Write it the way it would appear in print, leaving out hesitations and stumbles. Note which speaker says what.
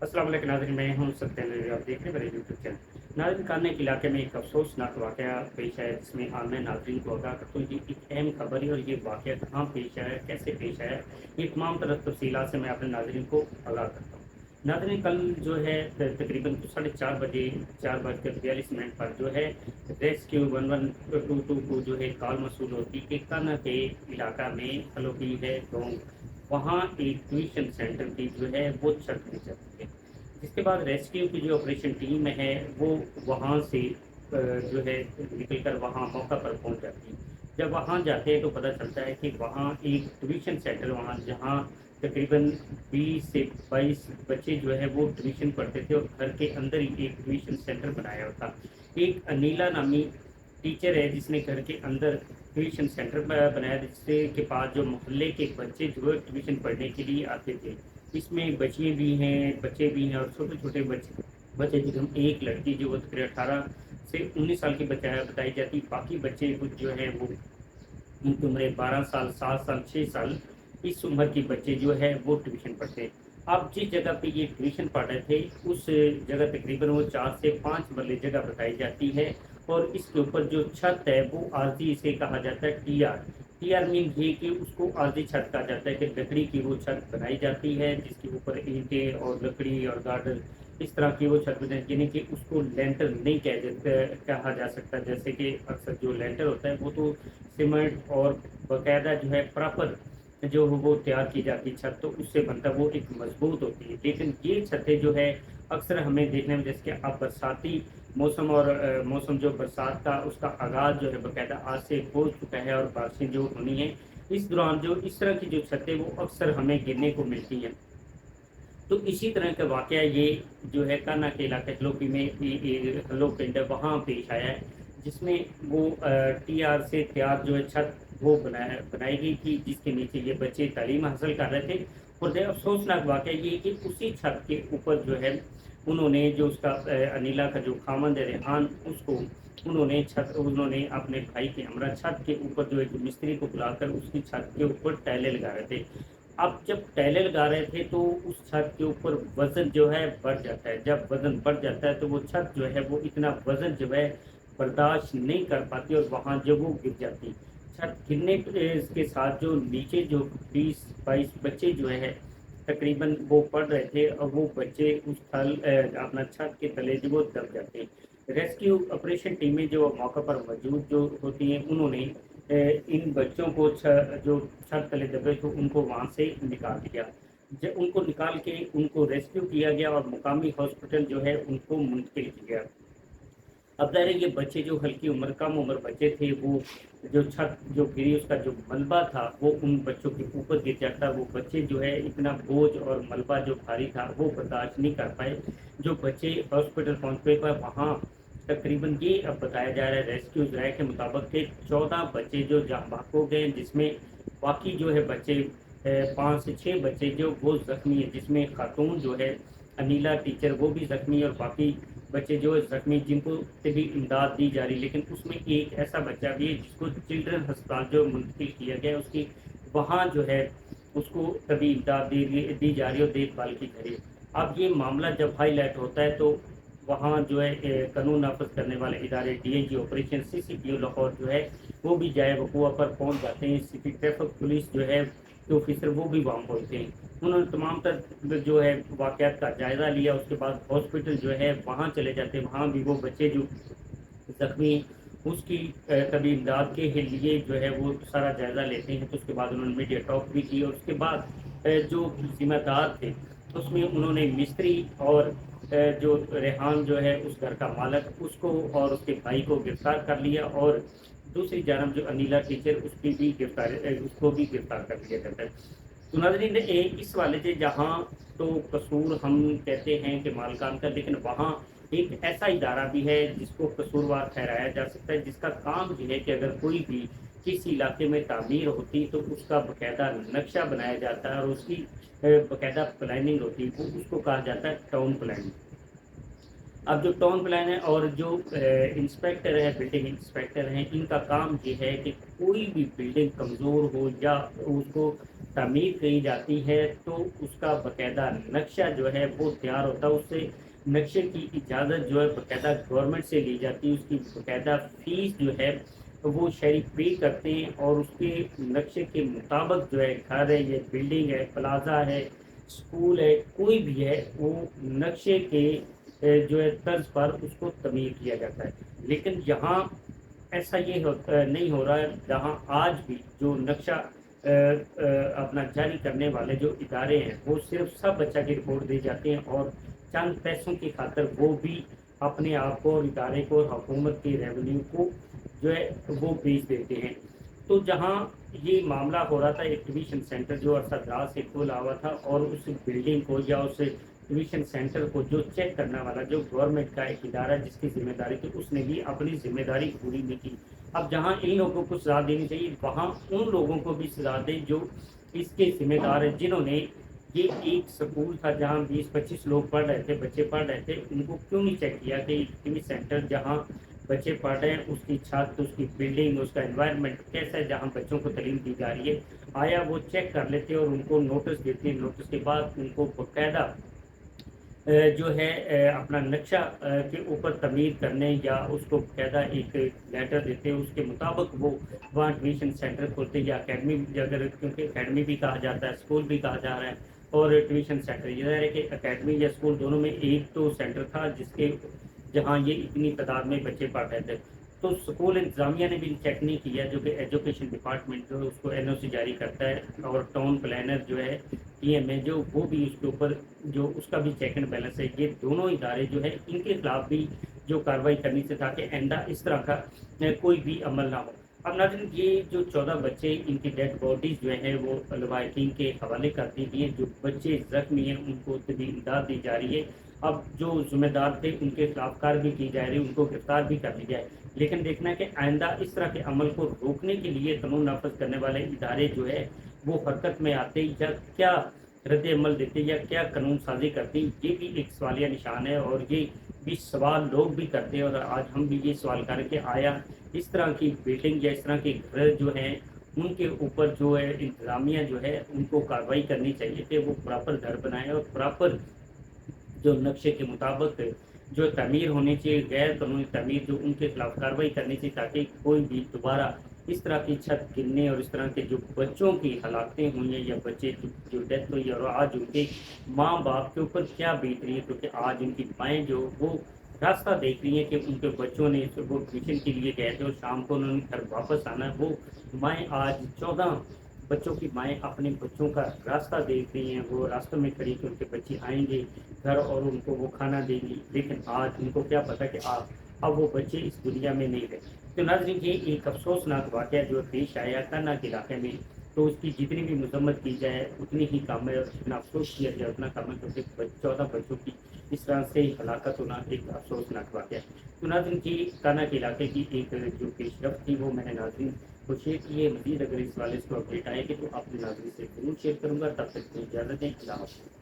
Speaker 1: السلام علیکم ناظرین، میں ہوں ستیندر، آپ دیکھ رہے ہیں میرے یوٹیوب چینل ناظرین۔ کانے کے علاقے میں ایک افسوسناک واقعہ پیش آیا جس میں عام ناظرین کو آگاہ کرتا ہوں یہ ایک اہم خبر ہے، اور یہ واقعہ کہاں پیش آیا، کیسے پیش آیا، یہ تمام طرح تفصیلات سے میں اپنے ناظرین کو آگاہ کرتا ہوں۔ ناظرین، کل جو ہے تقریباً 4:30 بجے 4:42 پر جو ہے ریسکیو 1122 کو جو ہے کال موصول ہوتی کہ کانا کے علاقہ میں خلوگی ہے، تو وہاں ایک ٹیوشن سینٹر کی جو ہے وہ چھت گر جاتی ہے، جس کے بعد ریسکیو کی جو آپریشن ٹیم ہے وہ وہاں سے جو ہے نکل کر وہاں موقع پر پہنچ جاتی ہے۔ جب وہاں جاتے ہیں تو پتہ چلتا ہے کہ وہاں ایک ٹیوشن سینٹر، وہاں جہاں تقریباً 20 سے 22 بچے جو ہے وہ ٹیوشن پڑھتے تھے، اور گھر کے اندر ہی ایک ٹیوشن سینٹر بنایا ہوا تھا۔ ایک انیلا نامی ٹیچر ہے جس نے گھر کے اندر ٹیوشن سینٹر بنایا، جس سے کے پاس جو محلے کے بچے جو ہے ٹیوشن پڑھنے کے لیے آتے تھے۔ اس میں بچیاں بھی ہیں، بچے بھی ہیں، اور چھوٹے چھوٹے بچے جن ایک لڑکی جو وہ تقریباً 18 سے 19 سال کی بتائی جاتی، باقی بچے کچھ جو ہیں وہ ان کی عمریں 12 سال، 7 سال، 6 سال، اس عمر کے بچے جو ہے وہ ٹیوشن پڑھتے ہیں۔ اب جس جگہ پہ یہ ٹیوشن پڑھ رہے تھے اس جگہ تقریباً وہ 4 سے 5 مرلے جگہ بتائی جاتی ہے، اور اس کے اوپر جو چھت ہے وہ عارضی، اسے کہا جاتا ہے ٹی آر۔ ٹی آر مین یہ کہ اس کو عارضی چھت کہا جاتا ہے، کہ لکڑی کی وہ چھت بنائی جاتی ہے جس کے اوپر اینٹیں اور لکڑی اور گارڈر اس طرح کی وہ چھت بنائی، یعنی کہ اس کو لینٹر نہیں کہا جا سکتا، جیسے کہ اکثر جو لینٹر ہوتا ہے وہ تو سیمنٹ اور باقاعدہ جو ہے پراپر جو وہ تیار کی جاتی چھت، تو اس سے بنتا وہ ایک مضبوط ہوتی ہے۔ لیکن یہ چھتیں جو ہے اکثر ہمیں دیکھنے میں، جیسے کہ اب برساتی موسم اور موسم جو برسات کا اس کا آغاز جو ہے باقاعدہ آج سے ہو چکا ہے، اور بارشیں جو ہونی ہیں اس دوران جو اس طرح کی جو چھتیں وہ اکثر ہمیں گرنے کو ملتی ہیں۔ تو اسی طرح کا واقعہ یہ جو ہے کانا کے علاقے ہلوپی میں ہلو پنڈ وہاں پیش آیا ہے، جس میں وہ ٹی آر سے تیار جو ہے چھت وہ بنائی گئی تھی، جس کے نیچے یہ بچے تعلیم حاصل کر رہے تھے۔ اور افسوسناک واقعہ یہ کہ اسی چھت کے اوپر جو ہے انہوں نے جو اس کا انیلا کا جو خامند ہے ریحان، اس کو انہوں نے اپنے بھائی کے ہمراہ چھت کے اوپر جو ایک مستری کو بلا کر اس کی چھت کے اوپر ٹائلیں لگا رہے تھے۔ اب جب ٹائلیں لگا رہے تھے تو اس چھت کے اوپر وزن جو ہے بڑھ جاتا ہے، جب وزن بڑھ جاتا ہے تو وہ چھت جو ہے وہ اتنا وزن جو ہے برداشت نہیں کر پاتی، اور وہاں جو وہ گر جاتی۔ چھت گرنے کے ساتھ جو نیچے جو 20 22 بچے جو ہے تقریباً وہ پڑھ رہے تھے، اور وہ بچے اس اپنا چھت کے تلے جو وہ دب جاتے ہیں۔ ریسکیو آپریشن ٹیمیں جو موقع پر موجود جو ہوتی ہیں، انہوں نے ان بچوں کو جو چھت تلے دبے تھے ان کو وہاں سے نکال دیا۔ جب ان کو نکال کے ان کو ریسکیو کیا گیا اور مقامی ہاسپٹل جو ہے ان کو منتقل کیا گیا۔ اب ظاہر ہے یہ بچے جو ہلکی عمر کم عمر بچے تھے، وہ جو چھت جو گری اس کا جو ملبہ تھا وہ ان بچوں کے اوپر گر جاتا، وہ بچے جو ہے اتنا بوجھ اور ملبہ جو بھاری تھا وہ برداشت نہیں کر پائے۔ جو بچے ہاسپٹل پہنچے پر وہاں تقریباً یہ اب بتایا جا رہا ہے ریسکیو ذرائع کے مطابق کہ 14 بچے جو جاں بحق ہو گئے، جس میں باقی جو ہے بچے 5 سے 6 بچے جو وہ زخمی ہیں، جس میں خاتون جو ہے انیلا ٹیچر وہ بھی زخمی، اور باقی بچے جو زخمی جن کو طبی امداد دی جا رہی، لیکن اس میں ایک ایسا بچہ بھی ہے جس کو چلڈرن ہسپتال جو منتقل کیا گیا، اس کی وہاں جو ہے اس کو طبی امداد دی جا رہی ہے اور دیکھ بھال کی جا رہی ہے۔ اب یہ معاملہ جب ہائی لائٹ ہوتا ہے تو وہاں جو ہے قانون نافذ کرنے والے ادارے D A G operation CCPO Lahore جو ہے وہ بھی جائے وقوع پر پہنچ جاتے ہیں۔ سٹی ٹریفک پولیس جو ہے کے آفیسر وہ بھی وہاں پہنچتے ہیں، انہوں نے تمام تر جو ہے واقعات کا جائزہ لیا۔ اس کے بعد ہاسپٹل جو ہے وہاں چلے جاتے ہیں، وہاں بھی وہ بچے جو زخمی اس کی طبی امداد کے لیے جو ہے وہ سارا جائزہ لیتے ہیں۔ تو اس کے بعد انہوں نے میڈیا ٹاک بھی کی، اور اس کے بعد جو ذمہ دار تھے اس میں انہوں نے مستری اور جو ریحان جو ہے اس گھر کا مالک اس کو اور اس کے بھائی کو گرفتار کر لیا، اور دوسری جانب جو انیلا ٹیچر اس کی بھی اس کو بھی گرفتار کر لیا جاتا ہے۔ تو ناظرین اس والے سے جہاں تو قصور ہم کہتے ہیں کہ مالکان کا، لیکن وہاں ایک ایسا ادارہ بھی ہے جس کو قصوروار ٹھہرایا جا سکتا ہے، جس کا کام یہ ہے کہ اگر کوئی بھی کسی علاقے میں تعمیر ہوتی تو اس کا باقاعدہ نقشہ بنایا جاتا ہے، اور اس کی باقاعدہ پلاننگ ہوتی ہے، وہ اس کو کہا جاتا ہے ٹاؤن پلاننگ۔ اب جو ٹاؤن پلان ہے اور جو انسپیکٹر ہے، بلڈنگ انسپیکٹر ہیں، ان کا کام یہ ہے کہ کوئی بھی بلڈنگ کمزور ہو یا اس کو تعمیر کی جاتی ہے تو اس کا باقاعدہ نقشہ جو ہے وہ تیار ہوتا ہے، اس سے نقشے کی اجازت جو ہے باقاعدہ گورنمنٹ سے لی جاتی ہے، اس کی باقاعدہ فیس جو ہے وہ شہری پے کرتے ہیں، اور اس کے نقشے کے مطابق جو ہے گھر ہے، یہ بلڈنگ ہے، پلازا ہے، اسکول ہے، کوئی بھی ہے، وہ نقشے کے جو ہے طرز پر اس کو تعمیر کیا جاتا ہے۔ لیکن یہاں ایسا یہ نہیں ہو رہا ہے، جہاں آج بھی جو نقشہ اپنا جاری کرنے والے جو ادارے ہیں وہ صرف سب بچہ کی رپورٹ دے جاتے ہیں، اور چند پیسوں کی خاطر وہ بھی اپنے آپ کو اور ادارے کو اور حکومت کی ریونیو کو جو ہے وہ بیچ دیتے ہیں۔ تو جہاں یہ معاملہ ہو رہا تھا، ایک ٹیویشن سینٹر جو عرصہ دراز سے کھولا ہوا تھا، اور اس بلڈنگ کو یا اس ٹیویشن سینٹر کو جو چیک کرنے والا جو گورنمنٹ کا ایک ادارہ جس کی ذمہ داری تھی، اس نے بھی اپنی ذمہ داری پوری نہیں کی۔ اب جہاں ان لوگوں کو سزا دینی چاہیے، وہاں ان لوگوں کو بھی سزا دیں جو اس کے ذمہ دار ہیں، جنہوں نے یہ ایک سکول تھا جہاں 20-25 لوگ پڑھ رہے تھے، بچے پڑھ رہے تھے، ان کو کیوں نہیں چیک کیا کہ ٹیوی سینٹر جہاں بچے پڑھ رہے ہیں اس کی چھت، اس کی بلڈنگ، اس کا انوائرمنٹ کیسا ہے، جہاں بچوں کو تعلیم دی جا رہی ہے، آیا وہ چیک کر لیتے اور ان کو نوٹس دیتے، نوٹس کے بعد ان کو باقاعدہ جو ہے اپنا نقشہ کے اوپر تعمیر کرنے یا اس کو باقاعدہ ایک لیٹر دیتے، اس کے مطابق وہ وہاں ٹیویشن سینٹر کھولتے یا اکیڈمی، اگر کیونکہ اکیڈمی بھی کہا جاتا ہے، اسکول بھی کہا جا رہا ہے، اور ٹیویشن سینٹر یہ ہے کہ اکیڈمی یا اسکول دونوں میں ایک تو سینٹر تھا جس کے جہاں یہ اتنی تعداد میں بچے پڑھ رہے تھے۔ تو اسکول انتظامیہ نے بھی چیک نہیں کیا، جو کہ ایجوکیشن ڈپارٹمنٹ جو ہے اس کو این او سی جاری کرتا ہے، اور ٹاؤن پلانر جو ہے ٹی ایم اے جو وہ بھی اس کے اوپر جو اس کا بھی چیک اینڈ بیلنس ہے۔ یہ دونوں ادارے جو ہے ان کے خلاف بھی جو کارروائی کرنی سے، تاکہ آئندہ اس طرح کا کوئی بھی عمل نہ ہو۔ اب ناظرین، یہ جو 14 بچے ان کی ڈیڈ باڈیز جو ہیں وہ لواحقین کے حوالے کر دی گئی ہیں، جو بچے زخمی ہیں ان کو طبی امداد دی جا رہی ہے۔ اب جو ذمہ دار تھے ان کے خلاف کارروائی کی جا رہی ہے، ان کو گرفتار بھی کر لیا ہے، لیکن دیکھنا ہے کہ آئندہ اس طرح کے عمل کو روکنے کے لیے قانون نافذ کرنے والے ادارے جو ہے وہ حرکت میں آتے یا کیا رد عمل دیتے یا کیا قانون سازی کرتے، یہ بھی ایک سوالیہ نشان ہے، اور یہ بھی سوال لوگ بھی کرتے ہیں، اور آج ہم بھی یہ سوال کریں کہ آیا اس طرح کی بلڈنگ یا اس طرح کے گھر جو ہیں ان کے اوپر جو ہے انتظامیہ جو ہے ان کو کارروائی کرنی چاہیے کہ وہ پراپر گھر بنائیں، اور پراپر جو نقشے کے مطابق جو تعمیر ہونی چاہیے، غیر قانونی تعمیر جو ان کے خلاف کارروائی کرنی چاہیے، تاکہ کوئی بھی دوبارہ اس طرح کی چھت گرنے اور اس طرح کے جو بچوں کی ہلاکتیں ہوئی ہیں یا بچے جو ڈیتھ ہوئی ہے، اور آج ان کے ماں باپ کے اوپر کیا بیت رہی ہے، کیونکہ آج ان کی مائیں جو وہ راستہ دیکھ رہی ہیں کہ ان کے بچوں نے وہ ٹیوشن کے لیے گئے تھے اور شام کو انہوں نے گھر واپس آنا ہے، وہ مائیں آج 14 بچوں کی مائیں اپنے بچوں کا راستہ دیکھ رہی ہیں، وہ راستوں میں کھڑی کہ ان کے بچے آئیں گے گھر اور ان کو وہ کھانا دیں گی، لیکن آج ان کو کیا پتا کہ اب وہ بچے اس دنیا میں نہیں رہے۔ تو ناظرین، یہ ایک افسوسناک واقعہ جو پیش آیا کرناک علاقے میں، تو اس کی جتنی بھی مذمت کی جائے اتنی ہی کم ہے، اور جتنا افسوس کیا جائے اتنا کم ہے، کیونکہ 14 بچوں کی اس طرح سے ہلاکت ہونا ایک افسوسناک واقعہ ہے۔ تو ناظرین، کی کرناک علاقے کی ایک جو پیش رفت تھی وہ میں نے ناظرین کو شیئر کی ہے۔ مزید اگر اس والے کو اپڈیٹ آئے گی تو اپنے ناظرین سے ضرور شیئر کروں گا۔ تب تک کی اجازت ہے، اللہ حافظ۔